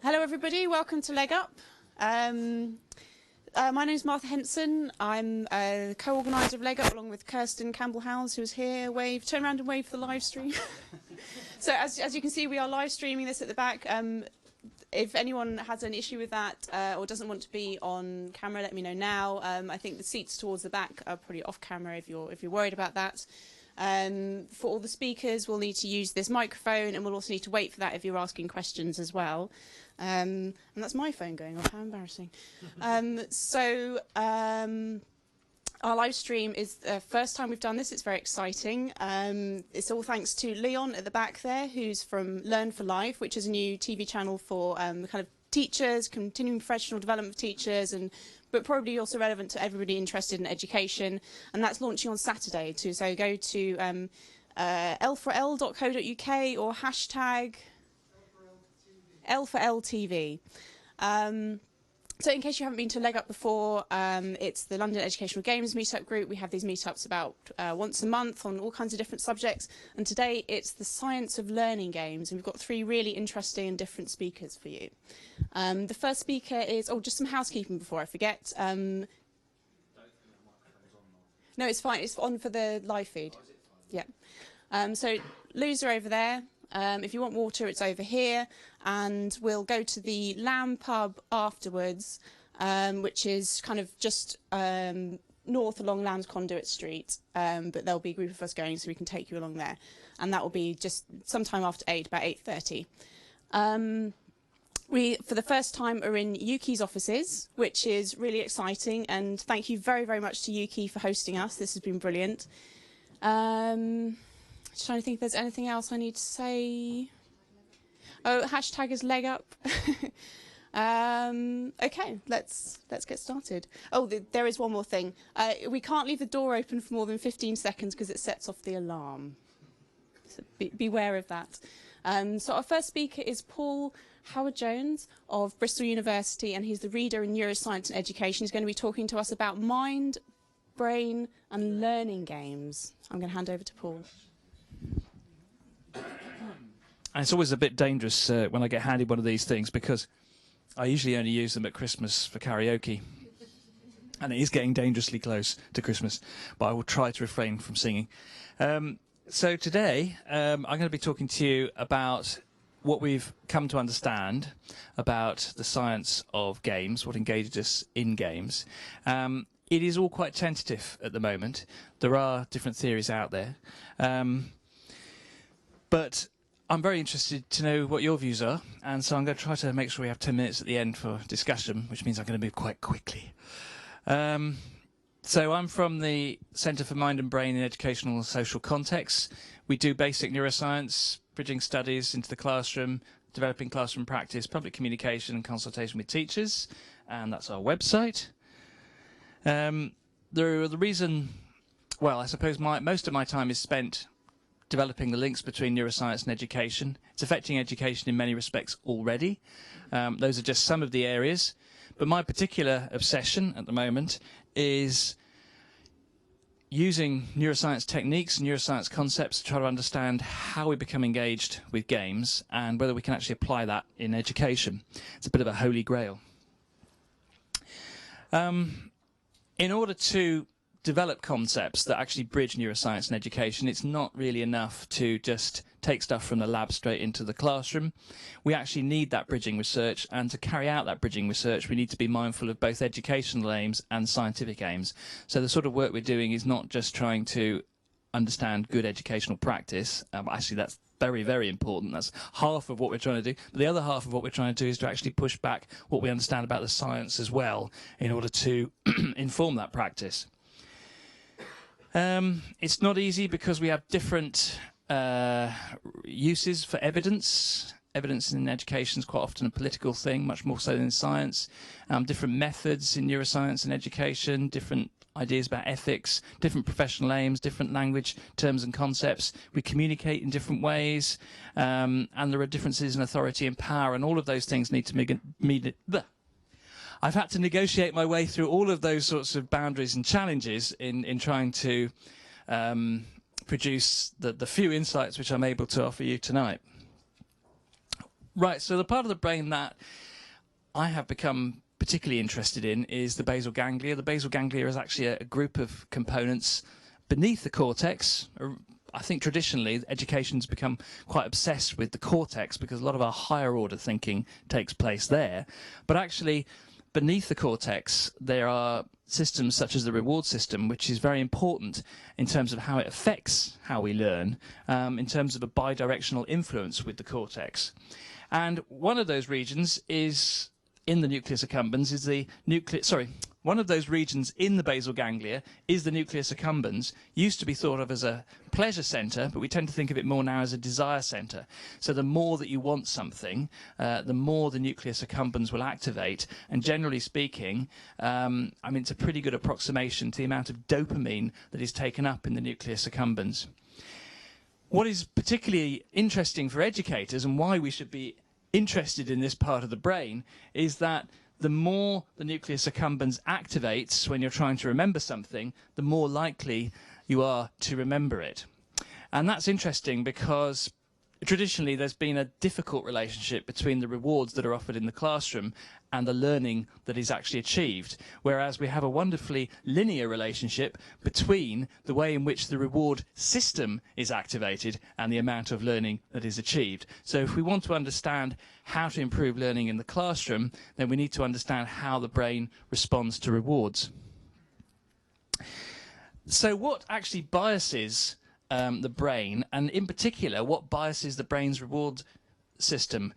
Hello everybody, welcome to Leg Up. My name is Martha Henson. I'm a co-organiser of Leg Up along with Kirsten Campbell-Howes, who's here. Wave, turn around and wave for the live stream. So as you can see, we are live streaming this at the back. If anyone has an issue with that or doesn't want to be on camera, let me know now. I think the seats towards the back are probably off camera if you're worried about that. For all the speakers, we'll need to use this microphone, and we'll also need to wait for that if you're asking questions as well. And that's my phone going off, how embarrassing. Our live stream is the first time we've done this. It's very exciting. It's all thanks to Leon at the back there, who's from Learn for Life, which is a new TV channel for kind of teachers, continuing professional development for teachers, but probably also relevant to everybody interested in education. And that's launching on Saturday too. So go to l4l.co.uk or hashtag L4LTV. So in case you haven't been to Leg Up before, it's the London Educational Games meetup group. We have these meetups about once a month on all kinds of different subjects. And today it's the science of learning games. And we've got three really interesting and different speakers for you. The first speaker is, just some housekeeping before I forget. No, it's fine. It's on for the live feed. Yeah. So Lou's are over there. If you want water, it's over here, and we'll go to the Lamb pub afterwards, which is kind of just north along Lamb's Conduit Street, but there'll be a group of us going, so we can take you along there, and that will be just sometime after 8, about 8:30. We, for the first time, are in Yuki's offices, which is really exciting, and thank you very, very much to Yuki for hosting us. This has been brilliant. Just trying to think if there's anything else I need to say. Oh, hashtag is Leg Up. Okay, let's get started. Oh, there is one more thing. We can't leave the door open for more than 15 seconds because it sets off the alarm. So beware of that. So our first speaker is Paul HowardJones of Bristol University, and he's the reader in neuroscience and education. He's going to be talking to us about mind, brain, and learning games. I'm going to hand over to Paul. And it's always a bit dangerous when I get handed one of these things, because I usually only use them at Christmas for karaoke. And it is getting dangerously close to Christmas, but I will try to refrain from singing. So today, I'm going to be talking to you about what we've come to understand about the science of games, what engages us in games. It is all quite tentative at the moment. There are different theories out there. But I'm very interested to know what your views are, and so I'm going to try to make sure we have 10 minutes at the end for discussion, which means I'm going to move quite quickly. So I'm from the Centre for Mind and Brain in Educational and Social Contexts. We do basic neuroscience, bridging studies into the classroom, developing classroom practice, public communication and consultation with teachers, and that's our website. I suppose most of my time is spent developing the links between neuroscience and education. It's affecting education in many respects already. Those are just some of the areas. But my particular obsession at the moment is using neuroscience techniques and neuroscience concepts to try to understand how we become engaged with games and whether we can actually apply that in education. It's a bit of a holy grail. In order to develop concepts that actually bridge neuroscience and education, it's not really enough to just take stuff from the lab straight into the classroom. We actually need that bridging research, and to carry out that bridging research we need to be mindful of both educational aims and scientific aims. So the sort of work we're doing is not just trying to understand good educational practice. Actually that's very, very important. That's half of what we're trying to do. But the other half of what we're trying to do is to actually push back what we understand about the science as well in order to inform that practice. It's not easy because we have different uses for evidence. Evidence in education is quite often a political thing, much more so than in science. Different methods in neuroscience and education, different ideas about ethics, different professional aims, different language, terms and concepts. We communicate in different ways, and there are differences in authority and power, and all of those things need to meet I've had to negotiate my way through all of those sorts of boundaries and challenges in trying to produce the few insights which I'm able to offer you tonight. Right, so the part of the brain that I have become particularly interested in is the basal ganglia. The basal ganglia is actually a group of components beneath the cortex. I think traditionally education's become quite obsessed with the cortex because a lot of our higher order thinking takes place there. But actually, beneath the cortex, there are systems such as the reward system, which is very important in terms of how it affects how we learn, in terms of a bidirectional influence with the cortex. And one of those regions is in the nucleus accumbens is the one of those regions in the basal ganglia is the nucleus accumbens. Used to be thought of as a pleasure center, but we tend to think of it more now as a desire center. So the more that you want something, the more the nucleus accumbens will activate. And generally speaking, I mean, it's a pretty good approximation to the amount of dopamine that is taken up in the nucleus accumbens. What is particularly interesting for educators and why we should be interested in this part of the brain is that the more the nucleus accumbens activates when you're trying to remember something, the more likely you are to remember it. And that's interesting because traditionally there's been a difficult relationship between the rewards that are offered in the classroom and the learning that is actually achieved, whereas we have a wonderfully linear relationship between the way in which the reward system is activated and the amount of learning that is achieved. So if we want to understand how to improve learning in the classroom, then we need to understand how the brain responds to rewards. So what actually biases the brain, and in particular, what biases the brain's reward system?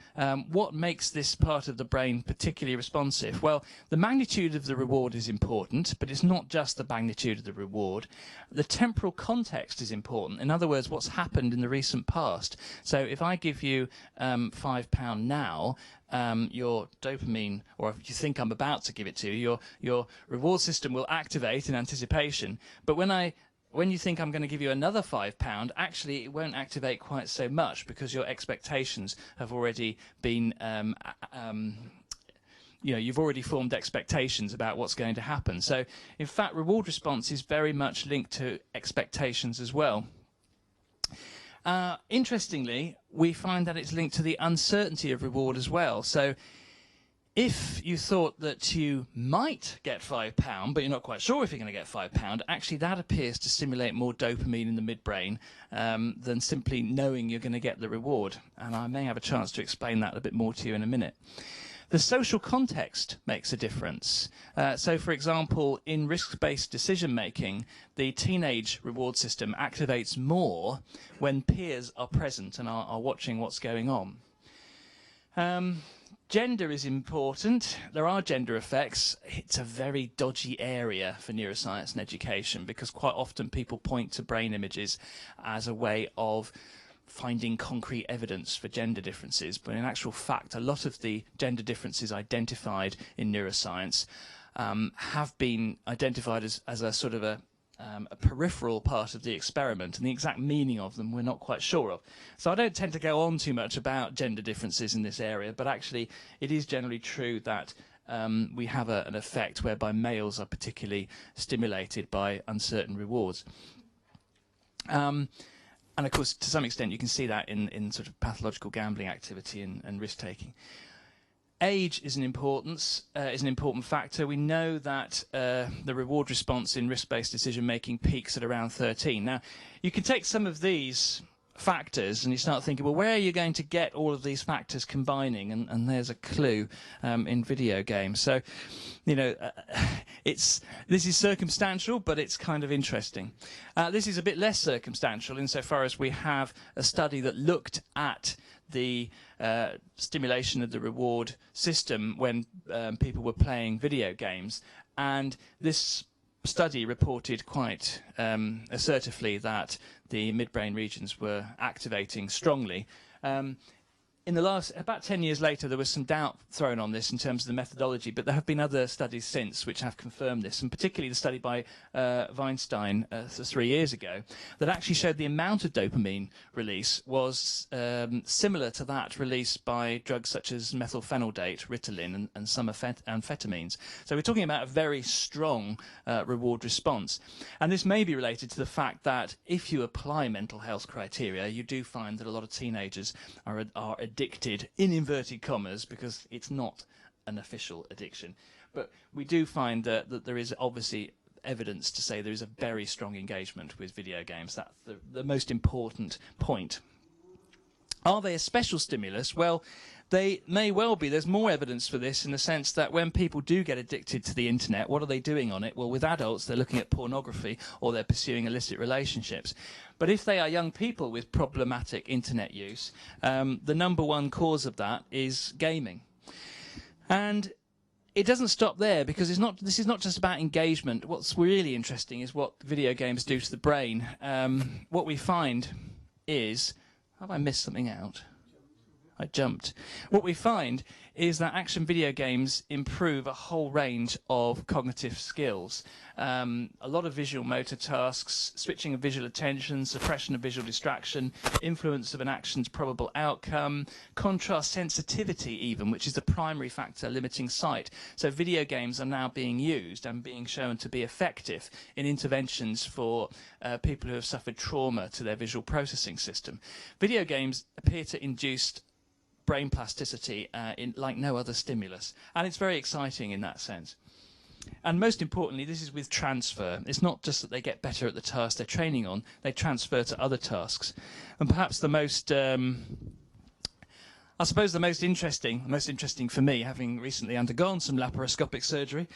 What makes this part of the brain particularly responsive? Well, the magnitude of the reward is important, but it's not just the magnitude of the reward. The temporal context is important. In other words, what's happened in the recent past. So if I give you £5 now, your dopamine, or if you think I'm about to give it to you, your reward system will activate in anticipation. But when you think I'm going to give you another £5, actually it won't activate quite so much because your expectations have already been, you've already formed expectations about what's going to happen. So, in fact, reward response is very much linked to expectations as well. Interestingly, we find that it's linked to the uncertainty of reward as well. So, if you thought that you might get £5, but you're not quite sure if you're going to get £5, actually that appears to stimulate more dopamine in the midbrain than simply knowing you're going to get the reward. And I may have a chance to explain that a bit more to you in a minute. The social context makes a difference. So, for example, in risk-based decision-making, the teenage reward system activates more when peers are present and are watching what's going on. Gender is important. There are gender effects. It's a very dodgy area for neuroscience and education because quite often people point to brain images as a way of finding concrete evidence for gender differences. But in actual fact, a lot of the gender differences identified in neuroscience have been identified as a sort of a peripheral part of the experiment, and the exact meaning of them we're not quite sure of. So I don't tend to go on too much about gender differences in this area, but actually it is generally true that we have an effect whereby males are particularly stimulated by uncertain rewards. And of course, to some extent, you can see that in sort of pathological gambling activity and risk-taking. Age is an important factor. We know that the reward response in risk-based decision-making peaks at around 13. Now, you can take some of these factors and you start thinking, well, where are you going to get all of these factors combining? And there's a clue in video games. So, this is circumstantial, but it's kind of interesting. This is a bit less circumstantial insofar as we have a study that looked at the stimulation of the reward system when people were playing video games, and this study reported quite assertively that the midbrain regions were activating strongly. In the last, about 10 years later, there was some doubt thrown on this in terms of the methodology, but there have been other studies since which have confirmed this, and particularly the study by Weinstein 3 years ago, that actually showed the amount of dopamine release was similar to that released by drugs such as methylphenidate, Ritalin, and some amphetamines. So we're talking about a very strong reward response. And this may be related to the fact that if you apply mental health criteria, you do find that a lot of teenagers are addicted, in inverted commas, because it's not an official addiction. But we do find that there is obviously evidence to say there is a very strong engagement with video games. That's the most important point. Are they a special stimulus? Well, they may well be. There's more evidence for this in the sense that when people do get addicted to the internet, what are they doing on it? Well, with adults, they're looking at pornography or they're pursuing illicit relationships. But if they are young people with problematic internet use, the number one cause of that is gaming. And it doesn't stop there, because this is not just about engagement. What's really interesting is what video games do to the brain. What we find is... Have I missed something out? I jumped. What we find is that action video games improve a whole range of cognitive skills. A lot of visual motor tasks, switching of visual attention, suppression of visual distraction, influence of an action's probable outcome, contrast sensitivity even, which is the primary factor limiting sight. So video games are now being used and being shown to be effective in interventions for people who have suffered trauma to their visual processing system. Video games appear to induce brain plasticity like no other stimulus, and it's very exciting in that sense. And most importantly, this is with transfer. It's not just that they get better at the task they're training on, they transfer to other tasks. And perhaps the most I suppose the most interesting for me, having recently undergone some laparoscopic surgery,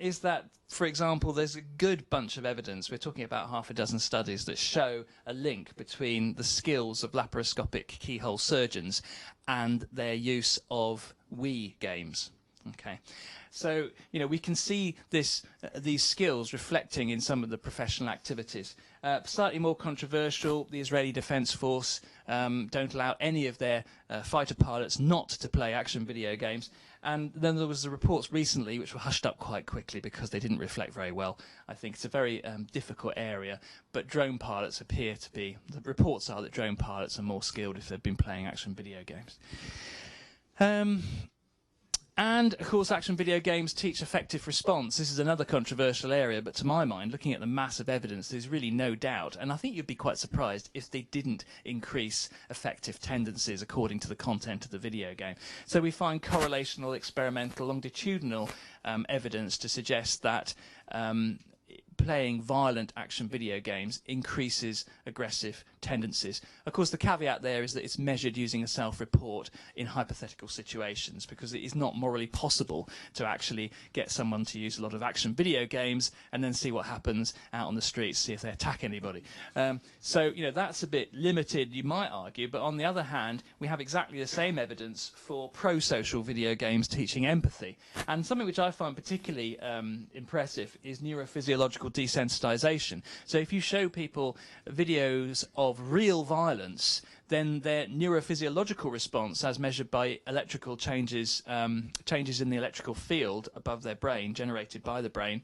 is that, for example, there's a good bunch of evidence. We're talking about half a dozen studies that show a link between the skills of laparoscopic keyhole surgeons and their use of Wii games. Okay, so we can see these skills reflecting in some of the professional activities. Slightly more controversial, the Israeli Defense Force don't allow any of their fighter pilots not to play action video games. And then there was the reports recently which were hushed up quite quickly because they didn't reflect very well. I think it's a very difficult area, but drone pilots appear to be, the reports are that drone pilots are more skilled if they've been playing action video games. And, of course, action video games teach effective response. This is another controversial area, but to my mind, looking at the mass of evidence, there's really no doubt. And I think you'd be quite surprised if they didn't increase affective tendencies according to the content of the video game. So we find correlational, experimental, longitudinal evidence to suggest that playing violent action video games increases aggressive tendencies. Of course, the caveat there is that it's measured using a self-report in hypothetical situations, because it is not morally possible to actually get someone to use a lot of action video games and then see what happens out on the streets, see if they attack anybody. So, that's a bit limited, you might argue, but on the other hand, we have exactly the same evidence for pro-social video games teaching empathy. And something which I find particularly impressive is neurophysiological desensitization. So if you show people videos of real violence, then their neurophysiological response, as measured by electrical changes in the electrical field above their brain, generated by the brain,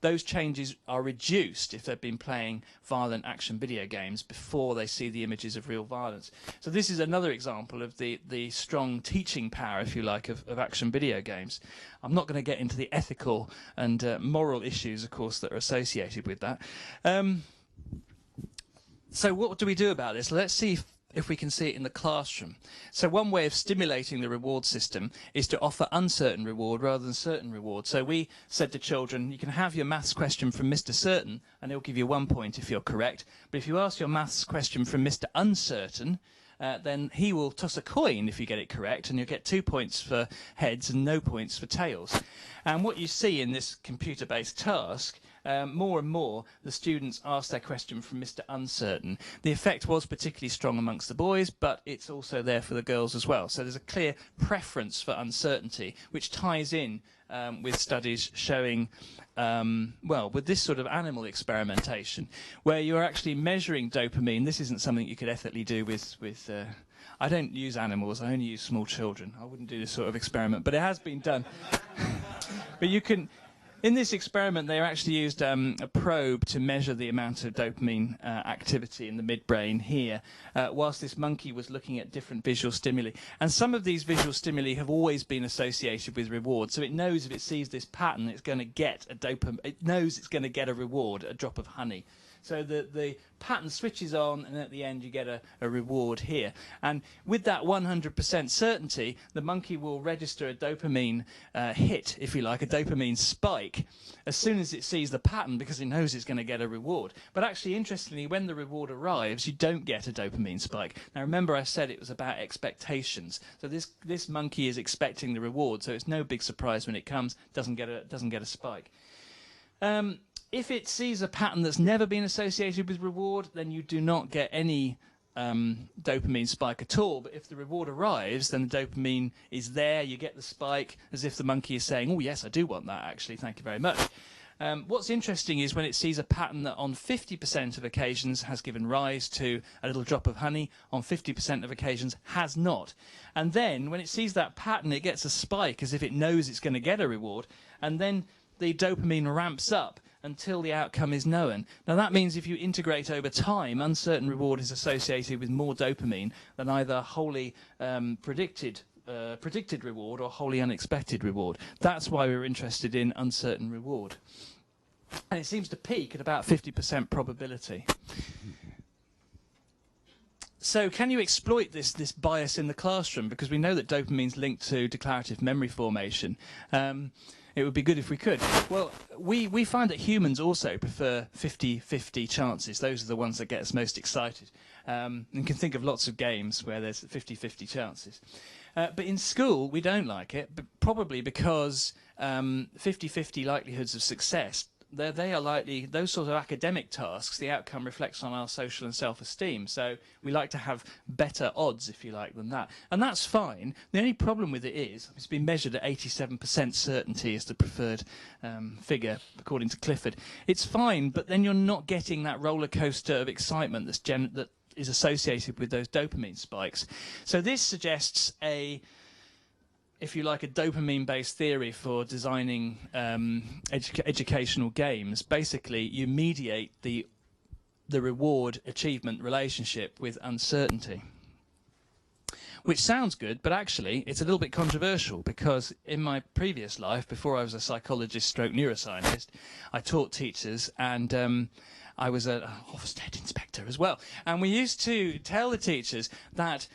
those changes are reduced if they've been playing violent action video games before they see the images of real violence. So this is another example of the strong teaching power, if you like, of action video games. I'm not going to get into the ethical and moral issues, of course, that are associated with that. So what do we do about this? Let's see if we can see it in the classroom. So one way of stimulating the reward system is to offer uncertain reward rather than certain reward. So we said to children, you can have your maths question from Mr. Certain, and he'll give you 1 point if you're correct. But if you ask your maths question from Mr. Uncertain, then he will toss a coin if you get it correct, and you'll get 2 points for heads and no points for tails. And what you see in this computer-based task, more and more the students ask their question from Mr. Uncertain. The effect was particularly strong amongst the boys, but it's also there for the girls as well. So there's a clear preference for uncertainty, which ties in with studies showing, with this sort of animal experimentation, where you're actually measuring dopamine. This isn't something you could ethically do with I don't use animals, I only use small children. I wouldn't do this sort of experiment, but it has been done. But you can... In this experiment, they actually used a probe to measure the amount of dopamine activity in the midbrain here, whilst this monkey was looking at different visual stimuli. And some of these visual stimuli have always been associated with reward. So it knows if it sees this pattern, it's going to get a dopamine. It knows it's going to get a reward, a drop of honey. So the pattern switches on, and at the end you get a reward here. And with that 100% certainty, the monkey will register a dopamine hit, if you like, a dopamine spike, as soon as it sees the pattern, because it knows it's going to get a reward. But actually, interestingly, when the reward arrives, you don't get a dopamine spike. Now remember, I said it was about expectations. So this monkey is expecting the reward, so it's no big surprise when it comes. Doesn't get a spike. If it sees a pattern that's never been associated with reward, then you do not get any dopamine spike at all. But if the reward arrives, then the dopamine is there, you get the spike, as if the monkey is saying, oh yes, I do want that actually, thank you very much. What's interesting is when it sees a pattern that on 50% of occasions has given rise to a little drop of honey, on 50% of occasions has not. And then when it sees that pattern, it gets a spike as if it knows it's going to get a reward, and then the dopamine ramps up until the outcome is known. Now that means if you integrate over time, uncertain reward is associated with more dopamine than either wholly predicted reward or wholly unexpected reward. That's why we're interested in uncertain reward. And it seems to peak at about 50% probability. So can you exploit this bias in the classroom? Because we know that dopamine's linked to declarative memory formation. It would be good if we could. Well, we find that humans also prefer 50-50 chances. Those are the ones that get us most excited. And you can think of lots of games where there's 50-50 chances. But in school, we don't like it, but probably because 50-50 likelihoods of success, they are likely, those sort of academic tasks, the outcome reflects on our social and self-esteem. So we like to have better odds, if you like, than that. And that's fine. The only problem with it is it's been measured at 87% certainty as the preferred figure, according to Clifford. It's fine, but then you're not getting that roller coaster of excitement that is associated with those dopamine spikes. So this suggests if you like, a dopamine-based theory for designing educational games. Basically, you mediate the reward achievement relationship with uncertainty, which sounds good, but actually it's a little bit controversial, because in my previous life, before I was a psychologist stroke neuroscientist, I taught teachers, and I was an Ofsted inspector as well. And we used to tell the teachers that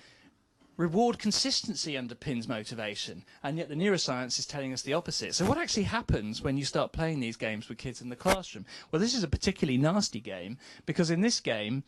reward consistency underpins motivation, and yet the neuroscience is telling us the opposite. So what actually happens when you start playing these games with kids in the classroom? Well, this is a particularly nasty game, because in this game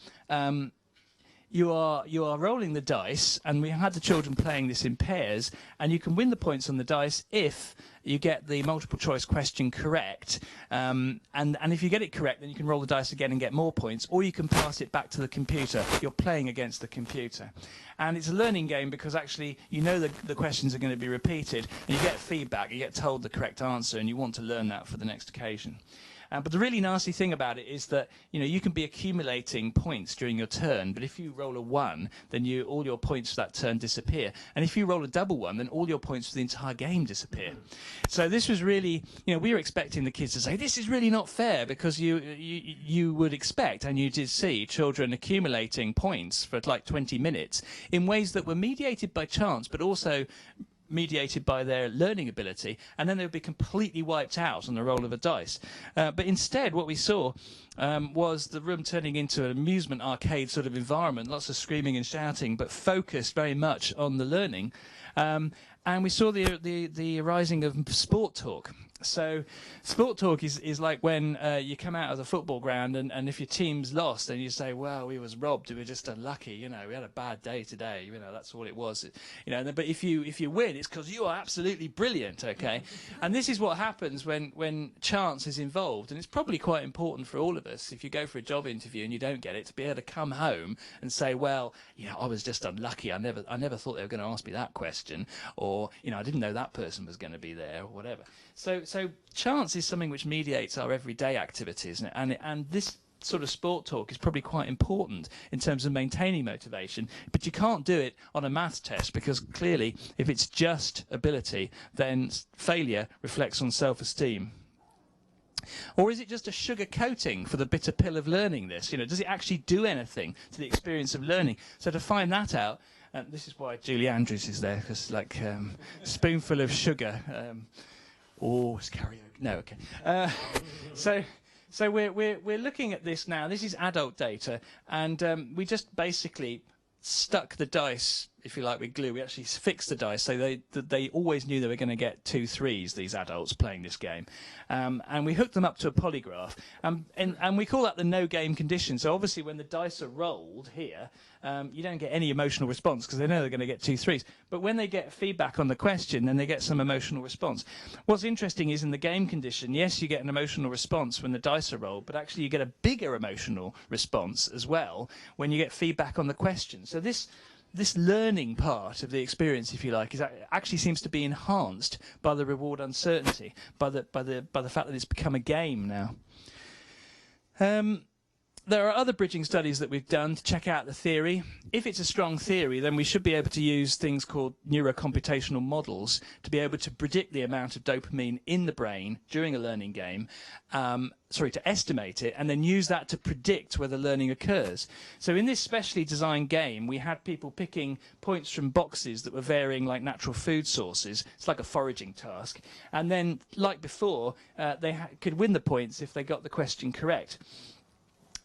you are rolling the dice, and we had the children playing this in pairs, and you can win the points on the dice if you get the multiple choice question correct, and if you get it correct, then you can roll the dice again and get more points, or you can pass it back to the computer. You're playing against the computer. And it's a learning game, because actually you know the questions are going to be repeated, and you get feedback, you get told the correct answer, and you want to learn that for the next occasion. But the really nasty thing about it is that you can be accumulating points during your turn, but if you roll a 1, then all your points for that turn disappear. And if you roll a double 1, then all your points for the entire game disappear. So this was really, we were expecting the kids to say, this is really not fair, because you would expect, and you did see, children accumulating points for like 20 minutes in ways that were mediated by chance, but also mediated by their learning ability, and then they would be completely wiped out on the roll of a dice. But instead, what we saw was the room turning into an amusement arcade sort of environment, lots of screaming and shouting, but focused very much on the learning. And we saw the arising of sport talk. So sport talk is like when you come out of the football ground, and if your team's lost, then you say, well, we was robbed, we were just unlucky, we had a bad day today, that's all it was, but if you win, it's because you are absolutely brilliant, okay? And this is what happens when chance is involved, and it's probably quite important for all of us, if you go for a job interview and you don't get it, to be able to come home and say, well, I was just unlucky, I never thought they were going to ask me that question, or I didn't know that person was going to be there, or whatever. So chance is something which mediates our everyday activities, and this sort of sport talk is probably quite important in terms of maintaining motivation, but you can't do it on a maths test, because clearly if it's just ability, then failure reflects on self-esteem. Or is it just a sugar coating for the bitter pill of learning this? Does it actually do anything to the experience of learning? So to find that out, this is why Julie Andrews is there, because spoonful of sugar. It's karaoke. No, okay. So we're looking at this now. This is adult data, and we just basically stuck the dice, if you like, with glue. We actually fixed the dice, so they always knew they were going to get 2 3s, these adults playing this game. And we hooked them up to a polygraph, and we call that the no game condition. So obviously when the dice are rolled here, you don't get any emotional response because they know they're going to get 2 3s. But when they get feedback on the question, then they get some emotional response. What's interesting is in the game condition, yes, you get an emotional response when the dice are rolled, but actually you get a bigger emotional response as well when you get feedback on the question. So this learning part of the experience, if you like, actually seems to be enhanced by the reward uncertainty, by the fact that it's become a game now. There are other bridging studies that we've done to check out the theory. If it's a strong theory, then we should be able to use things called neurocomputational models to be able to predict the amount of dopamine in the brain during a learning game, to estimate it, and then use that to predict whether learning occurs. So in this specially designed game, we had people picking points from boxes that were varying like natural food sources. It's like a foraging task. And then, like before, they could win the points if they got the question correct.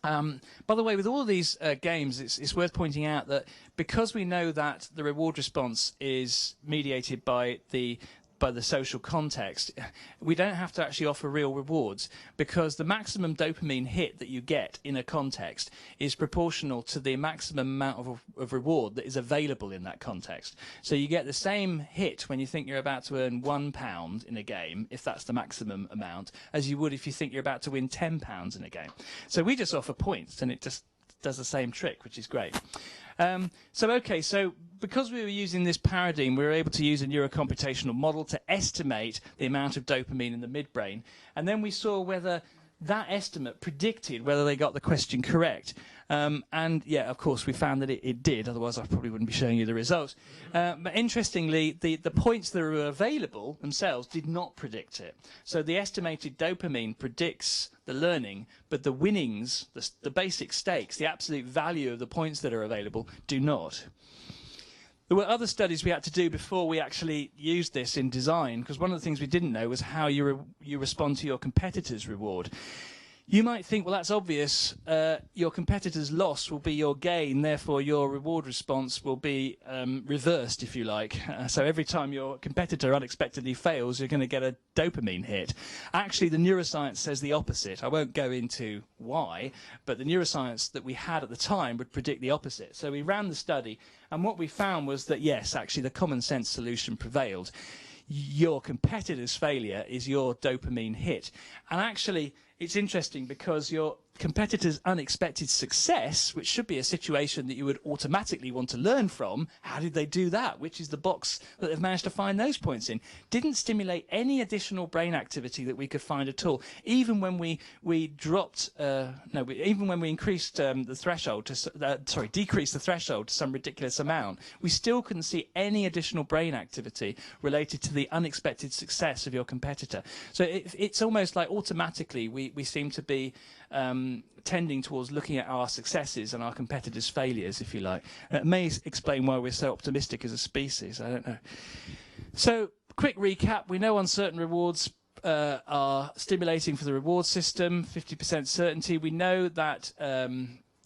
By the way, with all of these games, it's worth pointing out that because we know that the reward response is mediated by the social context, we don't have to actually offer real rewards, because the maximum dopamine hit that you get in a context is proportional to the maximum amount of reward that is available in that context. So you get the same hit when you think you're about to earn £1 in a game, if that's the maximum amount, as you would if you think you're about to win £10 in a game. So we just offer points, and it just does the same trick, which is great. So because we were using this paradigm, we were able to use a neurocomputational model to estimate the amount of dopamine in the midbrain, and then we saw whether that estimate predicted whether they got the question correct. And yeah, of course, we found that it did, otherwise I probably wouldn't be showing you the results. But interestingly, the points that were available themselves did not predict it. So the estimated dopamine predicts the learning, but the winnings, the basic stakes, the absolute value of the points that are available do not. There were other studies we had to do before we actually used this in design, because one of the things we didn't know was how you respond to your competitor's reward. You might think, well, that's obvious. Your competitor's loss will be your gain, therefore your reward response will be reversed, if you like. So every time your competitor unexpectedly fails, you're going to get a dopamine hit. Actually, the neuroscience says the opposite. I won't go into why, but the neuroscience that we had at the time would predict the opposite. So we ran the study, and what we found was that, yes, actually the common sense solution prevailed. Your competitor's failure is your dopamine hit. And actually, it's interesting because your competitor's unexpected success, which should be a situation that you would automatically want to learn from, how did they do that? Which is the box that they've managed to find those points in? Didn't stimulate any additional brain activity that we could find at all. Even when we increased the threshold to, decreased the threshold to some ridiculous amount, we still couldn't see any additional brain activity related to the unexpected success of your competitor. So it's almost like automatically we seem to be tending towards looking at our successes and our competitors' failures, if you like. It may explain why we're so optimistic as a species. I don't know. So, quick recap. We know uncertain rewards are stimulating for the reward system, 50% certainty. We know that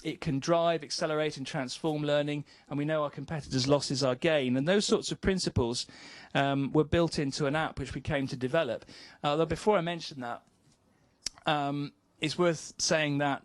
it can drive, accelerate and transform learning, and we know our competitors' losses are gain. And those sorts of principles were built into an app which we came to develop. Although before I mention that, it's worth saying that,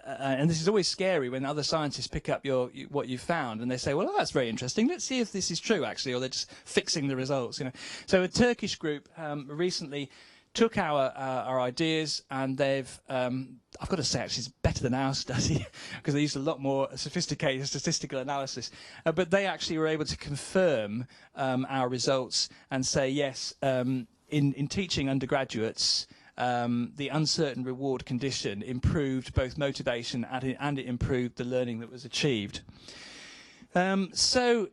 and this is always scary when other scientists pick up what you found and they say, well, that's very interesting. Let's see if this is true, actually, or they're just fixing the results. You know. So a Turkish group recently took our ideas, and they've, I've got to say, actually, it's better than our study because they used a lot more sophisticated statistical analysis. But they actually were able to confirm our results and say, yes, in teaching undergraduates, the uncertain reward condition improved both motivation and it improved the learning that was achieved. So,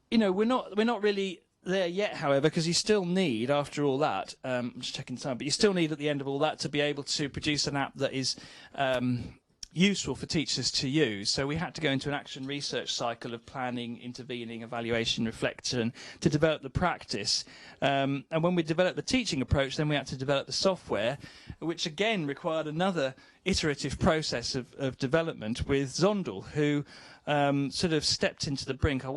you know, we're not really there yet, however, because you still need, after all that, I'm just checking time, but you still need at the end of all that to be able to produce an app that is useful for teachers to use. So we had to go into an action research cycle of planning, intervening, evaluation, reflection to develop the practice. And when we developed the teaching approach, then we had to develop the software, which again required another iterative process of development with Zondel, who sort of stepped into the brink. I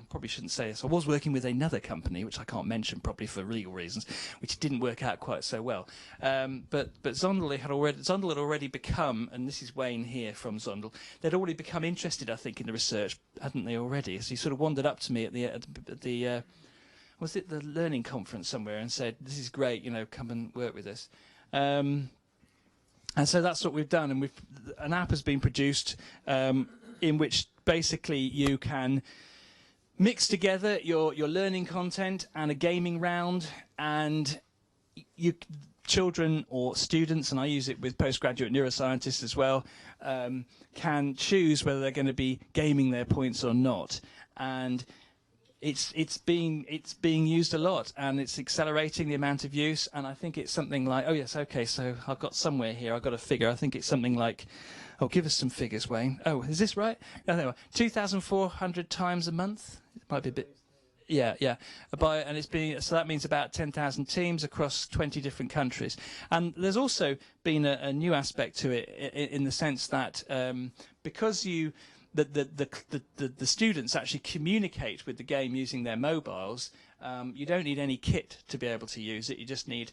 probably shouldn't say this, I was working with another company, which I can't mention probably for legal reasons, which didn't work out quite so well. But Zondel had already become, and this is Wayne here from Zondel, they'd already become interested, I think, in the research, hadn't they already? So he sort of wandered up to me at the was it the learning conference somewhere and said, this is great, you know, come and work with us. And so that's what we've done, and an app has been produced in which basically you can mix together your learning content and a gaming round, and children or students, and I use it with postgraduate neuroscientists as well, can choose whether they're going to be gaming their points or not. And it's being used a lot, and it's accelerating the amount of use. And I think it's something like, oh yes, okay, so I've got somewhere here, I've got a figure. I think it's something like, oh, give us some figures, Wayne. Oh, is this right? No, there we are. 2,400 times a month. It might be a bit. Yeah. And it's being, so that means about 10,000 teams across 20 different countries. And there's also been a new aspect to it in the sense that because the students actually communicate with the game using their mobiles, you don't need any kit to be able to use it. You just need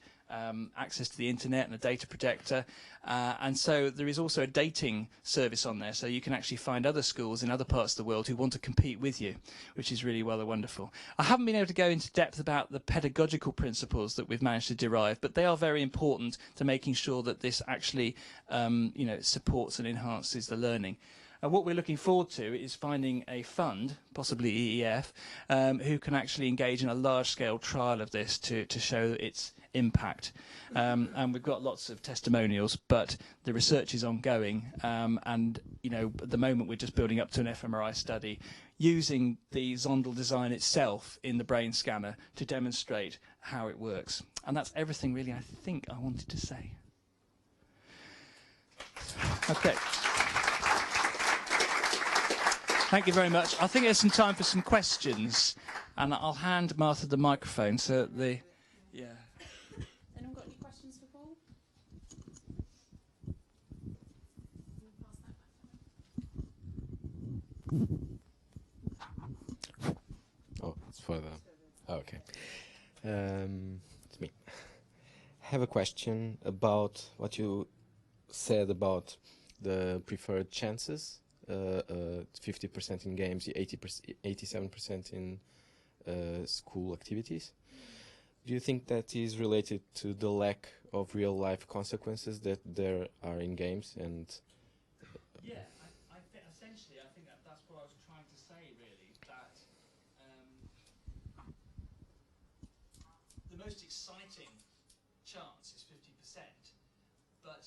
access to the internet and a data protector. And so there is also a dating service on there, so you can actually find other schools in other parts of the world who want to compete with you, which is really rather wonderful. I haven't been able to go into depth about the pedagogical principles that we've managed to derive, but they are very important to making sure that this actually supports and enhances the learning. And what we're looking forward to is finding a fund, possibly EEF, who can actually engage in a large-scale trial of this to show its impact. And we've got lots of testimonials, but the research is ongoing. And at the moment we're just building up to an fMRI study using the Zondel design itself in the brain scanner to demonstrate how it works. And that's everything really I think I wanted to say. Okay. Thank you very much. I think there's some time for some questions, and I'll hand Martha the microphone. So Anyone got any questions for Paul? Oh, it's further. Oh, okay. It's me. I have a question about what you said about the preferred chances. 50% in games, 87% in school activities. Do you think that is related to the lack of real-life consequences that there are in games? And yeah, I think essentially, I think that's what I was trying to say. Really, that the most exciting chance is 50%, but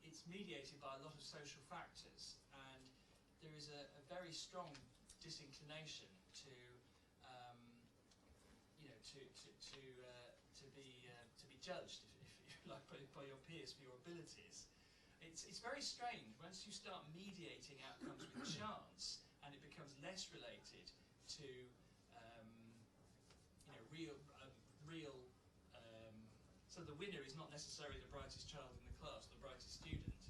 it's mediated by a lot of social factors. There is a very strong disinclination to be judged, if you like, by your peers for your abilities. It's very strange once you start mediating outcomes with chance, and it becomes less related to real. So the winner is not necessarily the brightest child in the class, the brightest student.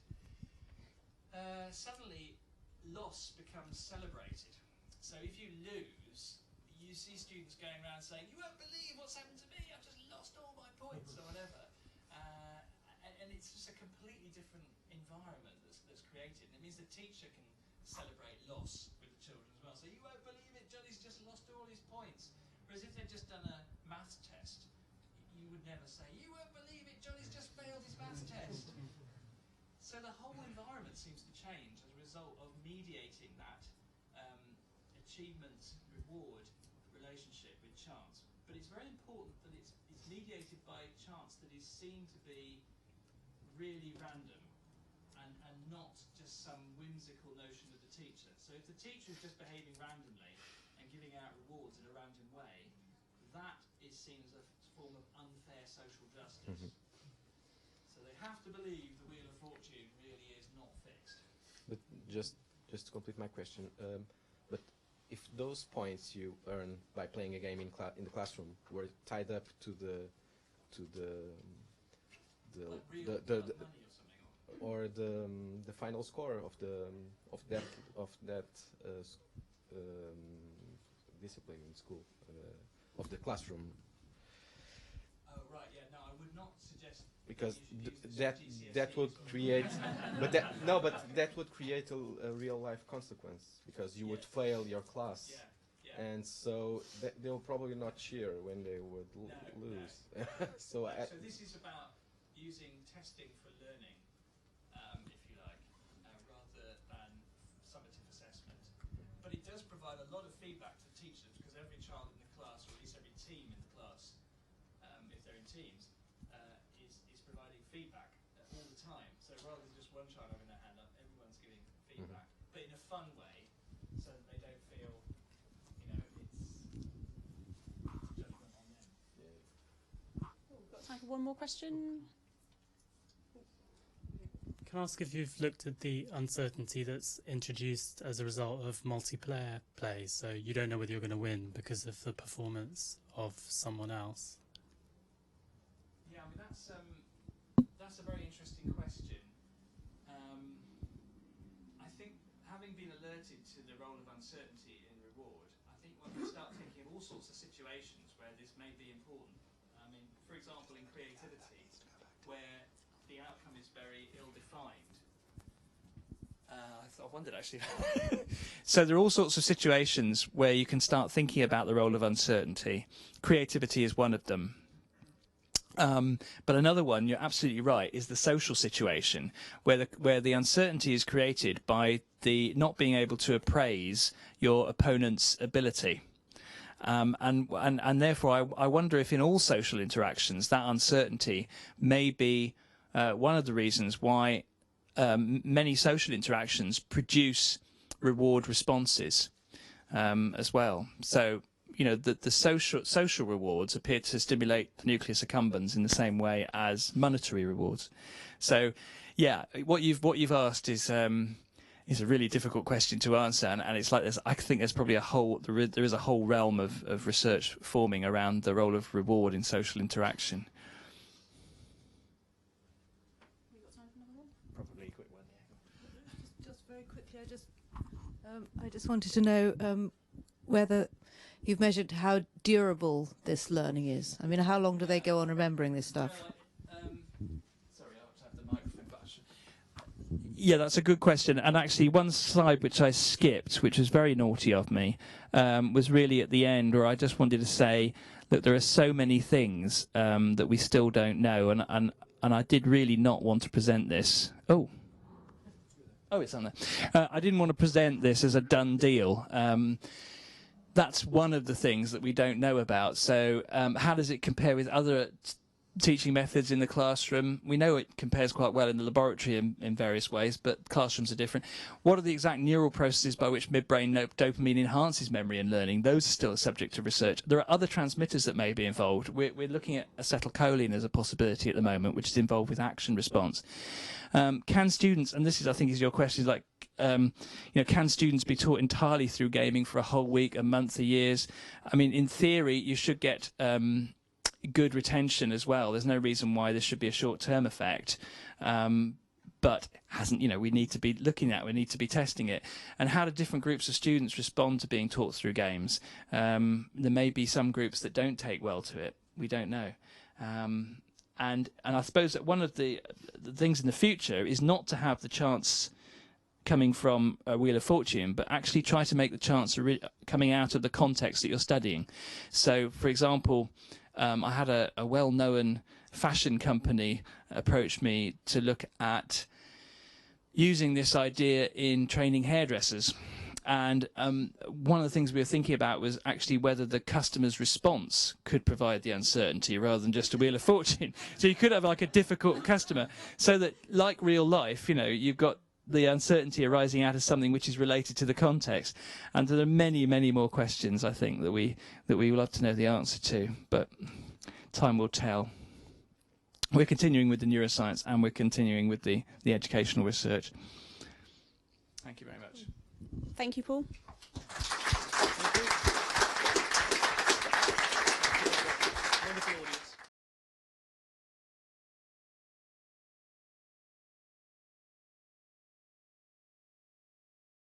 Suddenly, loss becomes celebrated. So if you lose, you see students going around saying, "You won't believe what's happened to me, I've just lost all my points," or whatever. And it's just a completely different environment that's created. And it means the teacher can celebrate loss with the children as well. So, "You won't believe it, Johnny's just lost all his points." Whereas if they'd just done a maths test, you would never say, "You won't believe it, Johnny's just failed his maths test." So the whole environment seems to change as a result of mediating that achievement-reward relationship with chance. But it's very important that it's mediated by chance that is seen to be really random and not just some whimsical notion of the teacher. So if the teacher is just behaving randomly and giving out rewards in a random way, that is seen as a form of unfair social justice. So they have to believe the Wheel of Fortune really is not fixed. But just to complete my question, but if those points you earn by playing a game in the classroom were tied up to the final score of that discipline in school, of the classroom, Oh, right, yeah, no, I would not suggest because you should use the that would GCSEs or- create but that would create a real life consequence, because you would fail your class. Yeah, yeah. And so they'll probably not cheer when they would lose. So So this is about using testing for learning, if you like, rather than summative assessment. But it does provide a lot of feedback to teachers, because every child in the class, or at least every team in the class, if they're in teams, is providing feedback all the time. So rather than just one child having their hand up, everyone's giving feedback, but in a fun way, so that they don't feel, it's judgment on them. We've got time for one more question. Can I ask if you've looked at the uncertainty that's introduced as a result of multiplayer play? So you don't know whether you're going to win because of the performance of someone else. Yeah, I mean that's a very interesting question. I think, having been alerted to the role of uncertainty in reward, I think one can start thinking of all sorts of situations where this may be important. I mean, for example, in creativity, where the outcome is very ill-defined. I wondered, actually. So there are all sorts of situations where you can start thinking about the role of uncertainty. Creativity is one of them. But another one, you're absolutely right, is the social situation, where the uncertainty is created by the not being able to appraise your opponent's ability. And therefore, I wonder if in all social interactions that uncertainty may be one of the reasons why many social interactions produce reward responses as well. So, the social rewards appear to stimulate the nucleus accumbens in the same way as monetary rewards. So, yeah, what you've asked is a really difficult question to answer, and it's like I think there's probably there is a whole realm of research forming around the role of reward in social interaction. Probably a quick one, yeah. Just very quickly, I just wanted to know whether you've measured how durable this learning is. I mean, how long do they go on remembering this stuff? Sorry, I have to have the microphone, but I should. Yeah, that's a good question. And actually, one slide which I skipped, which was very naughty of me, was really at the end, where I just wanted to say that there are so many things that we still don't know, and I did really not want to present this. Oh, it's on there. I didn't want to present this as a done deal. That's one of the things that we don't know about. So how does it compare with other teaching methods in the classroom? We know it compares quite well in the laboratory in various ways, but classrooms are different. What are the exact neural processes by which midbrain dopamine enhances memory and learning? Those are still a subject of research. There are other transmitters that may be involved. We're looking at acetylcholine as a possibility at the moment, which is involved with action response. Can students, and this is, I think, is your question, like, can students be taught entirely through gaming for a whole week, a month, a years? I mean, in theory, you should get good retention as well. There's no reason why this should be a short-term effect. But we need to be looking at, we need to be testing it. And how do different groups of students respond to being taught through games? There may be some groups that don't take well to it. We don't know. And I suppose that one of the things in the future is not to have the chance coming from a Wheel of Fortune, but actually try to make the chance coming out of the context that you're studying. So, for example, I had a well-known fashion company approach me to look at using this idea in training hairdressers. And one of the things we were thinking about was actually whether the customer's response could provide the uncertainty rather than just a Wheel of Fortune. So you could have like a difficult customer, so that, like real life, you've got the uncertainty arising out of something which is related to the context. And there are many, many more questions, I think, that we will love to know the answer to, but time will tell. We're continuing with the neuroscience, and we're continuing with the educational research. Thank you very much. Thank you, Paul.